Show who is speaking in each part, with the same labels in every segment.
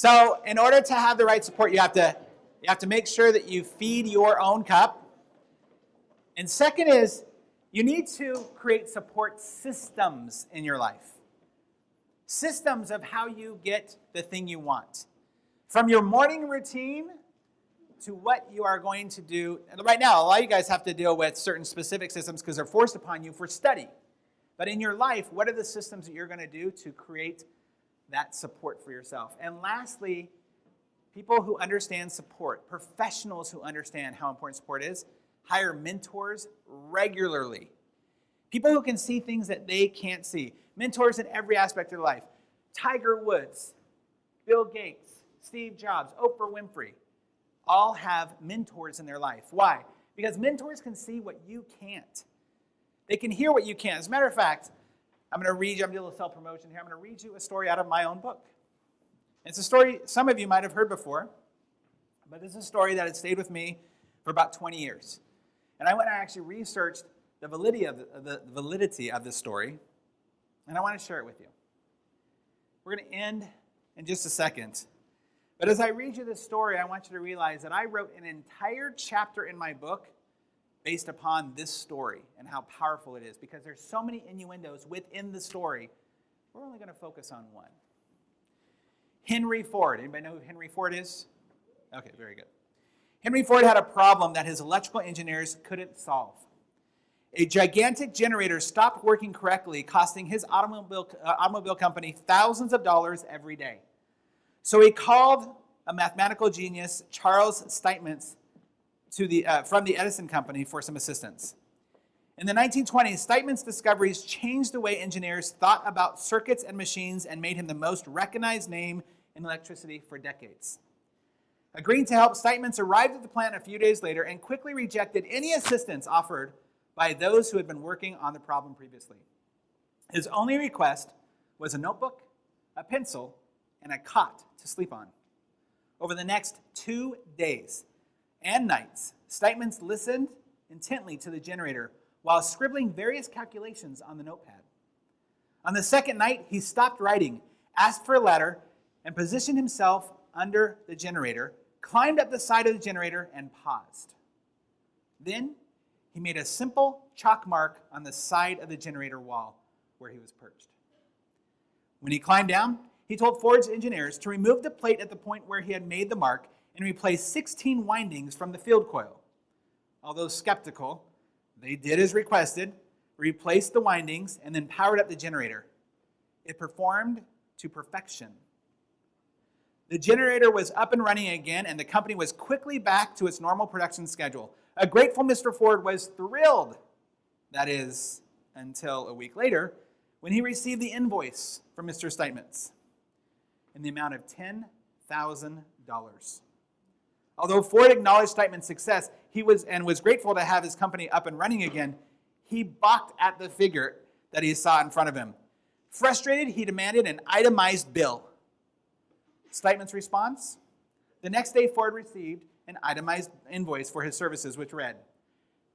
Speaker 1: So in order to have the right support, you have to make sure that you feed your own cup. And second is, you need to create support systems in your life. Systems of how you get the thing you want. From your morning routine to what you are going to do. And right now, a lot of you guys have to deal with certain specific systems because they're forced upon you for study. But in your life, what are the systems that you're going to do to create that support for yourself? And lastly, people who understand support, professionals who understand how important support is, hire mentors regularly. People who can see things that they can't see. Mentors in every aspect of their life. Tiger Woods, Bill Gates, Steve Jobs, Oprah Winfrey, all have mentors in their life. Why? Because mentors can see what you can't. They can hear what you can't. As a matter of fact, I'm going to read you, I'm doing a little self-promotion here. I'm going to read you a story out of my own book. It's a story some of you might have heard before, but this is a story that has stayed with me for about 20 years. And I went and actually researched the validity of this story, and I want to share it with you. We're going to end in just a second. But as I read you this story, I want you to realize that I wrote an entire chapter in my book based upon this story and how powerful it is, because there's so many innuendos within the story. We're only going to focus on one. Henry Ford. Anybody know who Henry Ford is? Okay, very good. Henry Ford had a problem that his electrical engineers couldn't solve. A gigantic generator stopped working correctly, costing his automobile company thousands of dollars every day. So he called a mathematical genius, Charles Steinmetz, from the Edison Company for some assistance. In the 1920s, Steinmetz's discoveries changed the way engineers thought about circuits and machines and made him the most recognized name in electricity for decades. Agreeing to help, Steinmetz arrived at the plant a few days later and quickly rejected any assistance offered by those who had been working on the problem previously. His only request was a notebook, a pencil, and a cot to sleep on. Over the next 2 days and nights, Steinmetz listened intently to the generator while scribbling various calculations on the notepad. On the second night, he stopped writing, asked for a ladder, and positioned himself under the generator, climbed up the side of the generator, and paused. Then he made a simple chalk mark on the side of the generator wall where he was perched. When he climbed down, he told Ford's engineers to remove the plate at the point where he had made the mark and replace 16 windings from the field coil. Although skeptical, they did as requested, replaced the windings, and then powered up the generator. It performed to perfection. The generator was up and running again, and the company was quickly back to its normal production schedule. A grateful Mr. Ford was thrilled. That is, until a week later, when he received the invoice from Mr. Steinmetz in the amount of $10,000. Although Ford acknowledged Steinmetz's success, he was grateful to have his company up and running again, he balked at the figure that he saw in front of him. Frustrated, he demanded an itemized bill. Steinmetz's response? The next day, Ford received an itemized invoice for his services, which read,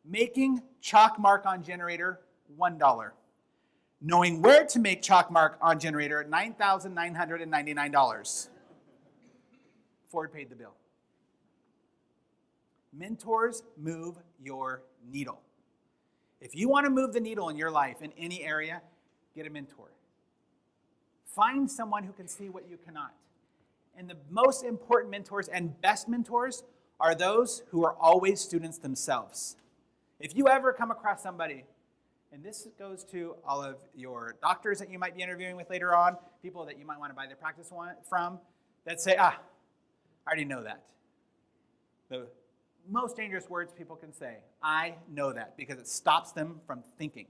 Speaker 1: making chalk mark on generator, $1. Knowing where to make chalk mark on generator, $9,999. Ford paid the bill. Mentors move your needle. If you want to move the needle in your life in any area, get a mentor. Find someone who can see what you cannot. And the most important mentors and best mentors are those who are always students themselves. If you ever come across somebody, and this goes to all of your doctors that you might be interviewing with later on, people that you might want to buy their practice from, that say, I already know that. The most dangerous words people can say, I know that, because it stops them from thinking.